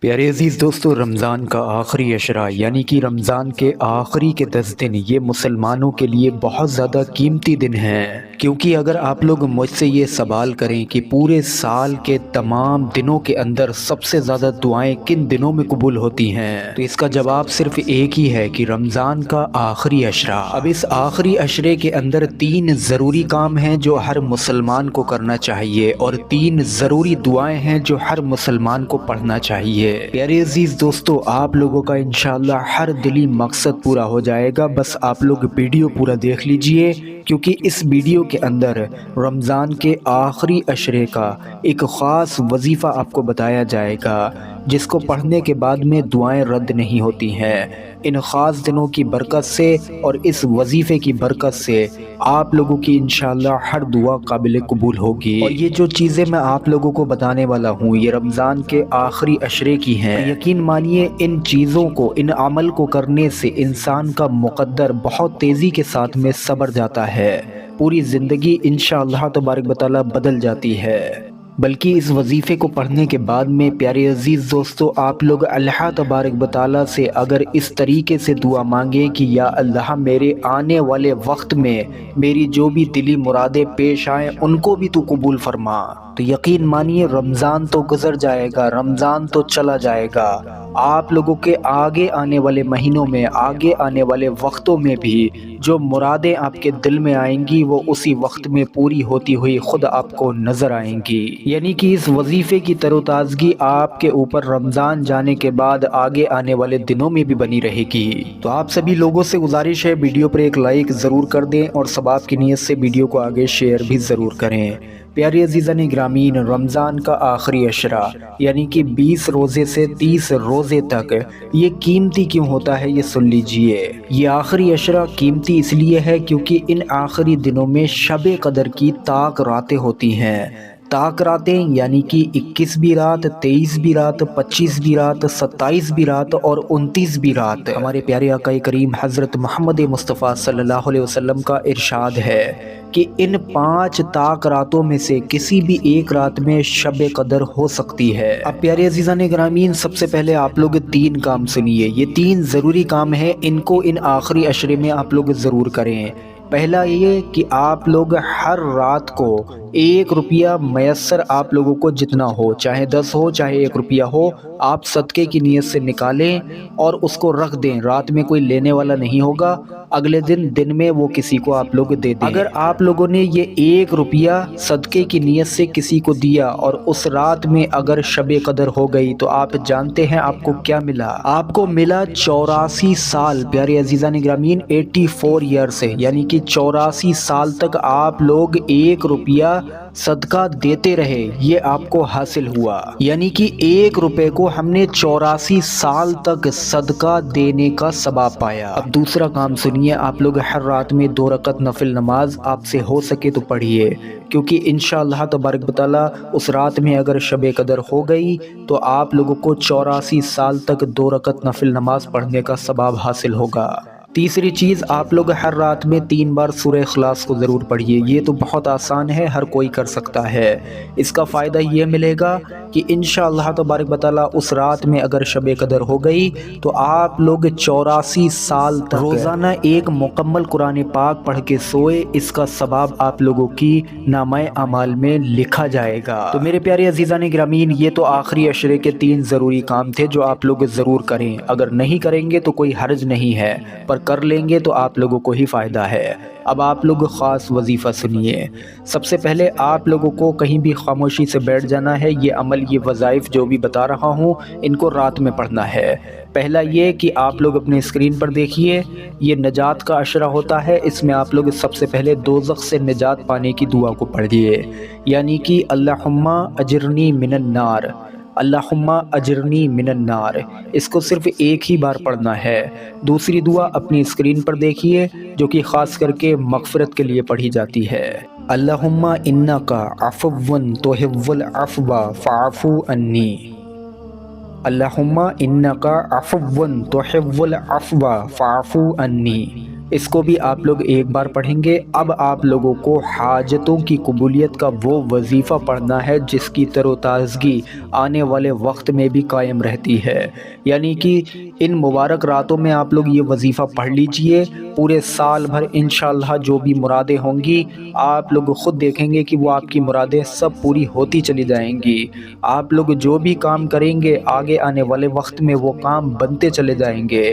پیارے عزیز دوستو، رمضان کا آخری عشرہ یعنی کہ رمضان کے آخری کے 10 دن یہ مسلمانوں کے لیے بہت زیادہ قیمتی دن ہیں، کیونکہ اگر آپ لوگ مجھ سے یہ سوال کریں کہ پورے سال کے تمام دنوں کے اندر سب سے زیادہ دعائیں کن دنوں میں قبول ہوتی ہیں، تو اس کا جواب صرف ایک ہی ہے کہ رمضان کا آخری عشرہ۔ اب اس آخری عشرے کے اندر 3 ضروری کام ہیں جو ہر مسلمان کو کرنا چاہیے، اور 3 ضروری دعائیں ہیں جو ہر مسلمان کو پڑھنا چاہیے۔ پیارے عزیز دوستو، آپ لوگوں کا انشاءاللہ ہر دلی مقصد پورا ہو جائے گا، بس آپ لوگ ویڈیو پورا دیکھ لیجئے، کیونکہ اس ویڈیو کے اندر رمضان کے آخری عشرے کا ایک خاص وظیفہ آپ کو بتایا جائے گا، جس کو پڑھنے کے بعد میں دعائیں رد نہیں ہوتی ہیں۔ ان خاص دنوں کی برکت سے اور اس وظیفے کی برکت سے آپ لوگوں کی انشاءاللہ ہر دعا قابل قبول ہوگی، اور یہ جو چیزیں میں آپ لوگوں کو بتانے والا ہوں یہ رمضان کے آخری عشرے کی ہیں۔ یقین مانیے ان چیزوں کو، ان عمل کو کرنے سے انسان کا مقدر بہت تیزی کے ساتھ میں سنور جاتا ہے، پوری زندگی انشاءاللہ تبارک و تعالی بدل جاتی ہے۔ بلکہ اس وظیفے کو پڑھنے کے بعد میں پیارے عزیز دوستو، آپ لوگ اللہ تبارک و تعالی سے اگر اس طریقے سے دعا مانگے کہ یا اللہ میرے آنے والے وقت میں میری جو بھی دلی مرادیں پیش آئیں ان کو بھی تو قبول فرما، تو یقین مانیے رمضان تو گزر جائے گا، رمضان تو چلا جائے گا، آپ لوگوں کے آگے آنے والے مہینوں میں، آگے آنے والے وقتوں میں بھی جو مرادیں آپ کے دل میں آئیں گی وہ اسی وقت میں پوری ہوتی ہوئی خود آپ کو نظر آئیں گی۔ یعنی کہ اس وظیفے کی تر و تازگی آپ کے اوپر رمضان جانے کے بعد آگے آنے والے دنوں میں بھی بنی رہے گی۔ تو آپ سبھی لوگوں سے گزارش ہے ویڈیو پر ایک لائک ضرور کر دیں، اور ثواب کی نیت سے ویڈیو کو آگے شیئر بھی ضرور کریں۔ پیارے عزیزان گرامین، رمضان کا آخری عشرہ یعنی کہ 20 روزے سے 30 روزے تک یہ قیمتی کیوں ہوتا ہے یہ سن لیجئے۔ یہ آخری عشرہ قیمتی اس لیے ہے کیونکہ ان آخری دنوں میں شب قدر کی طاق راتیں ہوتی ہیں۔ طاق راتیں یعنی کہ 21 رات، 23 رات، 25 رات، 27 رات اور 29 رات۔ ہمارے پیارے آقا کریم حضرت محمد مصطفیٰ صلی اللہ علیہ وسلم کا ارشاد ہے کہ ان 5 طاق راتوں میں سے کسی بھی ایک رات میں شب قدر ہو سکتی ہے۔ اب پیارے عزیزان گرامین، سب سے پہلے آپ لوگ 3 کام سنیے، یہ 3 ضروری کام ہیں، ان کو ان آخری عشرے میں آپ لوگ ضرور کریں۔ پہلا یہ کہ آپ لوگ ہر رات کو 1 روپیہ میسر آپ لوگوں کو جتنا ہو، چاہے 10 ہو چاہے 1 روپیہ ہو، آپ صدقے کی نیت سے نکالیں اور اس کو رکھ دیں۔ رات میں کوئی لینے والا نہیں ہوگا، اگلے دن میں وہ کسی کو آپ لوگ دے دیں۔ اگر آپ لوگوں نے یہ 1 روپیہ صدقے کی نیت سے کسی کو دیا اور اس رات میں اگر شب قدر ہو گئی تو آپ جانتے ہیں آپ کو کیا ملا؟ آپ کو ملا 84 سال۔ پیارے عزیزان گرامین، 84 ایئرس، یعنی کہ 84 سال تک آپ لوگ 1 روپیہ صدقہ دیتے رہے، یہ آپ کو حاصل ہوا۔ یعنی کہ 1 روپے کو ہم نے 84 سال تک صدقہ دینے کا ثواب پایا۔ اب دوسرا کام سنیے، آپ لوگ ہر رات میں 2 رکعت نفل نماز آپ سے ہو سکے تو پڑھیے، کیونکہ انشاءاللہ تبارک و تعالی اس رات میں اگر شب قدر ہو گئی تو آپ لوگوں کو 84 سال تک 2 رکعت نفل نماز پڑھنے کا ثواب حاصل ہوگا۔ تیسری چیز، آپ لوگ ہر رات میں 3 بار سورہ اخلاص کو ضرور پڑھیے، یہ تو بہت آسان ہے، ہر کوئی کر سکتا ہے۔ اس کا فائدہ یہ ملے گا کہ انشاءاللہ تبارک و تعالی اس رات میں اگر شب قدر ہو گئی تو آپ لوگ 84 سال تک روزانہ ایک مکمل قرآن پاک پڑھ کے سوئے، اس کا ثواب آپ لوگوں کی نامہ اعمال میں لکھا جائے گا۔ تو میرے پیارے عزیزان گرامین، یہ تو آخری عشرے کے 3 ضروری کام تھے جو آپ لوگ ضرور کریں۔ اگر نہیں کریں گے تو کوئی حرج نہیں ہے، پر کر لیں گے تو آپ لوگوں کو ہی فائدہ ہے۔ اب آپ لوگ خاص وظیفہ سنیے۔ سب سے پہلے آپ لوگوں کو کہیں بھی خاموشی سے بیٹھ جانا ہے، یہ عمل، یہ وظائف جو بھی بتا رہا ہوں ان کو رات میں پڑھنا ہے۔ پہلا یہ کہ آپ لوگ اپنے اسکرین پر دیکھیے، یہ نجات کا عشرہ ہوتا ہے، اس میں آپ لوگ سب سے پہلے دوزخ سے نجات پانے کی دعا کو پڑھیے، یعنی کہ اللہم اجرنی من النار، اللہم اجرنی من النار، اس کو صرف ایک ہی بار پڑھنا ہے۔ دوسری دعا اپنی اسکرین پر دیکھیے جو کہ خاص کر کے مغفرت کے لیے پڑھی جاتی ہے، اللہم انکا عفو تحب العفو فاعف عنی، اللہم انکا عفو تحب العفو فاعف عنی۔ اس کو بھی آپ لوگ ایک بار پڑھیں گے۔ اب آپ لوگوں کو حاجتوں کی قبولیت کا وہ وظیفہ پڑھنا ہے جس کی تر و تازگی آنے والے وقت میں بھی قائم رہتی ہے، یعنی کہ ان مبارک راتوں میں آپ لوگ یہ وظیفہ پڑھ لیجئے۔ پورے سال بھر انشاءاللہ جو بھی مرادیں ہوں گی آپ لوگ خود دیکھیں گے کہ وہ آپ کی مرادیں سب پوری ہوتی چلی جائیں گی۔ آپ لوگ جو بھی کام کریں گے آگے آنے والے وقت میں وہ کام بنتے چلے جائیں گے۔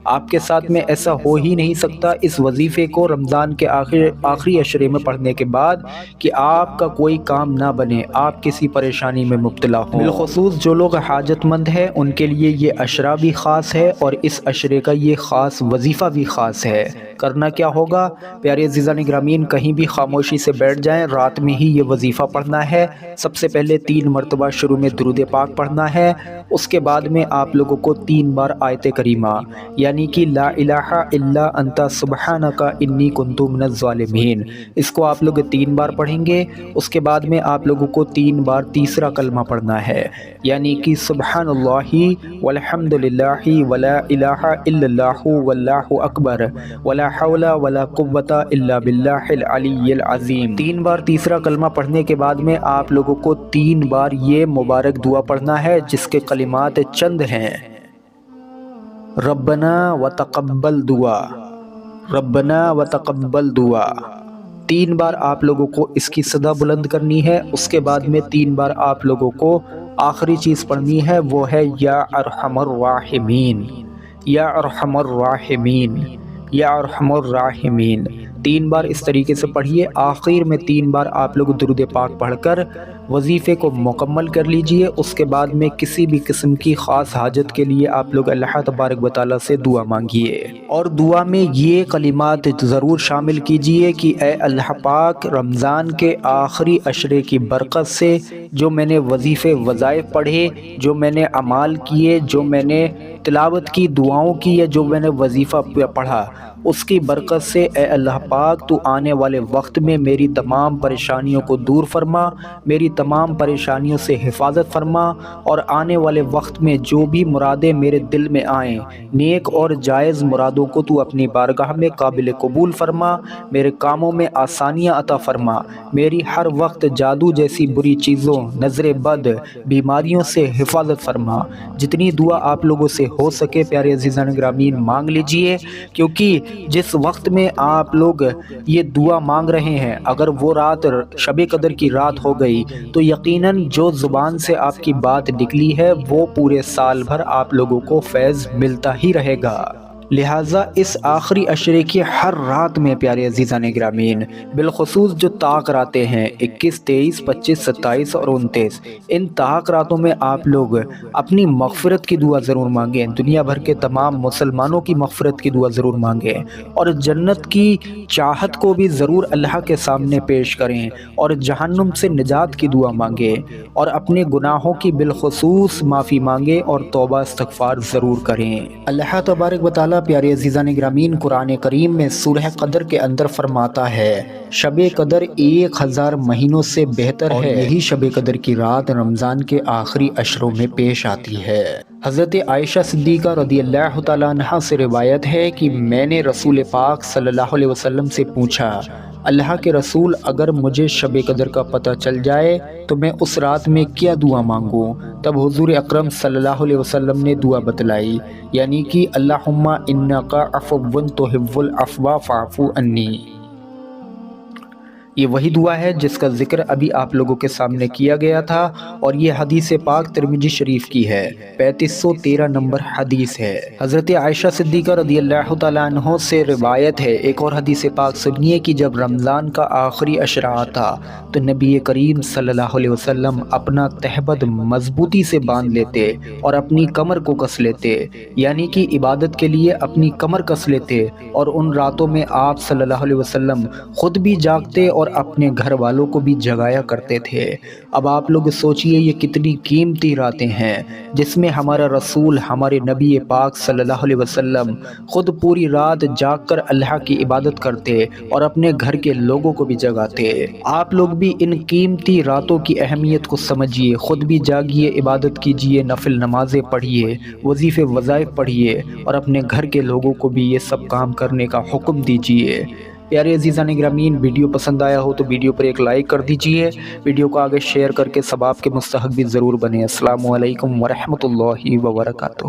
آپ کے ساتھ میں ایسا ہو ہی نہیں سکتا اس وظیفے کو رمضان کے آخری عشرے میں پڑھنے کے بعد کہ آپ کا کوئی کام نہ بنے، آپ کسی پریشانی میں مبتلا ہوں۔ بالخصوص جو لوگ حاجت مند ہیں ان کے لیے یہ عشرہ بھی خاص ہے اور اس عشرے کا یہ خاص وظیفہ بھی خاص ہے۔ کرنا کیا ہوگا پیارے عزیزان گرامین، کہیں بھی خاموشی سے بیٹھ جائیں، رات میں ہی یہ وظیفہ پڑھنا ہے۔ سب سے پہلے 3 مرتبہ شروع میں درود پاک پڑھنا ہے، اس کے بعد میں آپ لوگوں کو 3 بار آیت کریمہ یعنی کہ لا الہ الا انت سبحانک انی کنت من الظالمین، اس کو آپ لوگ 3 بار پڑھیں گے۔ اس کے بعد میں آپ لوگوں کو 3 بار تیسرا کلمہ پڑھنا ہے، یعنی کہ سبحان اللہ والحمد للہ ولا الہ الا اللہ واللہ اکبر ولا حول ولا قوت الا باللہ العلی العظیم۔ 3 بار تیسرا کلمہ پڑھنے کے بعد میں آپ لوگوں کو 3 بار یہ مبارک دعا پڑھنا ہے جس کے کلمات چند ہیں: ربنا وتقبل دعا، ربنا وتقبل دعا۔ 3 بار آپ لوگوں کو اس کی صدا بلند کرنی ہے۔ اس کے بعد میں 3 بار آپ لوگوں کو آخری چیز پڑھنی ہے، وہ ہے یا ارحم الراحمین، یا ارحم الراحمین، یا ارحم الراحمین۔ 3 بار اس طریقے سے پڑھیے۔ آخر میں 3 بار آپ لوگ درود پاک پڑھ کر وظیفے کو مکمل کر لیجئے۔ اس کے بعد میں کسی بھی قسم کی خاص حاجت کے لیے آپ لوگ اللہ تبارک و تعالیٰ سے دعا مانگیے، اور دعا میں یہ کلمات ضرور شامل کیجئے کہ اے اللہ پاک، رمضان کے آخری عشرے کی برکت سے جو میں نے وظیفے وظائف پڑھے، جو میں نے اعمال کیے، جو میں نے تلاوت کی، دعاؤں کی، یا جو میں نے وظیفہ پڑھا، اس کی برکت سے اے اللہ پاک تو آنے والے وقت میں میری تمام پریشانیوں کو دور فرما، میری تمام پریشانیوں سے حفاظت فرما، اور آنے والے وقت میں جو بھی مرادیں میرے دل میں آئیں، نیک اور جائز مرادوں کو تو اپنی بارگاہ میں قابل قبول فرما، میرے کاموں میں آسانیاں عطا فرما، میری ہر وقت جادو جیسی بری چیزوں، نظر بد، بیماریوں سے حفاظت فرما۔ جتنی دعا آپ لوگوں سے ہو سکے پیارے عزیزان گرامین مانگ لیجئے، کیونکہ جس وقت میں آپ لوگ یہ دعا مانگ رہے ہیں اگر وہ رات شب قدر کی رات ہو گئی تو یقیناً جو زبان سے آپ کی بات نکلی ہے وہ پورے سال بھر آپ لوگوں کو فیض ملتا ہی رہے گا۔ لہٰذا اس آخری عشرے کی ہر رات میں پیارے عزیزان گرامین، بالخصوص جو طاق راتیں ہیں 21، 23، 25، 27 اور 29، ان طاق راتوں میں آپ لوگ اپنی مغفرت کی دعا ضرور مانگیں، دنیا بھر کے تمام مسلمانوں کی مغفرت کی دعا ضرور مانگیں، اور جنت کی چاہت کو بھی ضرور اللہ کے سامنے پیش کریں، اور جہنم سے نجات کی دعا مانگیں، اور اپنے گناہوں کی بالخصوص معافی مانگیں اور توبہ استغفار ضرور کریں۔ اللہ تبارک و تعالیٰ پیارے عزیزان گرامین قرآن کریم میں سورہ قدر کے اندر فرماتا ہے شب قدر 1000 مہینوں سے بہتر ہے، یہی شب قدر کی رات رمضان کے آخری عشروں میں پیش آتی ہے۔ حضرت عائشہ صدیقہ رضی اللہ تعالیٰ عنہا سے روایت ہے کہ میں نے رسول پاک صلی اللہ علیہ وسلم سے پوچھا، اللہ کے رسول اگر مجھے شب قدر کا پتہ چل جائے تو میں اس رات میں کیا دعا مانگوں؟ تب حضور اکرم صلی اللہ علیہ وسلم نے دعا بتلائی، یعنی کہ اللہم انکا عفو تحب العفو فاعف عنی۔ یہ وہی دعا ہے جس کا ذکر ابھی آپ لوگوں کے سامنے کیا گیا تھا، اور یہ حدیث پاک ترمذی شریف کی ہے، 3513 نمبر حدیث ہے۔ حضرت عائشہ صدیقہ رضی اللہ تعالیٰ عنہ سے روایت ہے، ایک اور حدیث پاک سنیے کہ جب رمضان کا آخری عشرہ آتا تو نبی کریم صلی اللہ علیہ وسلم اپنا تہبند مضبوطی سے باندھ لیتے اور اپنی کمر کو کس لیتے، یعنی کہ عبادت کے لیے اپنی کمر کس لیتے، اور ان راتوں میں آپ صلی اللہ علیہ وسلم خود بھی جاگتے اور اپنے گھر والوں کو بھی جگایا کرتے تھے۔ اب آپ لوگ سوچئے یہ کتنی قیمتی راتیں ہیں جس میں ہمارا رسول ہمارے نبی پاک صلی اللہ علیہ وسلم خود پوری رات جاگ کر اللہ کی عبادت کرتے اور اپنے گھر کے لوگوں کو بھی جگاتے۔ آپ لوگ بھی ان قیمتی راتوں کی اہمیت کو سمجھیے، خود بھی جاگیے، عبادت کیجیے، نفل نمازیں پڑھیے، وظیفے وظائف پڑھیے اور اپنے گھر کے لوگوں کو بھی یہ سب کام کرنے کا حکم دیجیے۔ پیارے عزیزان گرامی، ویڈیو پسند آیا ہو تو ویڈیو پر ایک لائک کر دیجیے، ویڈیو کو آگے شیئر کر کے ثواب کے مستحق بھی ضرور بنیں۔ السلام علیکم ورحمۃ اللہ وبرکاتہ۔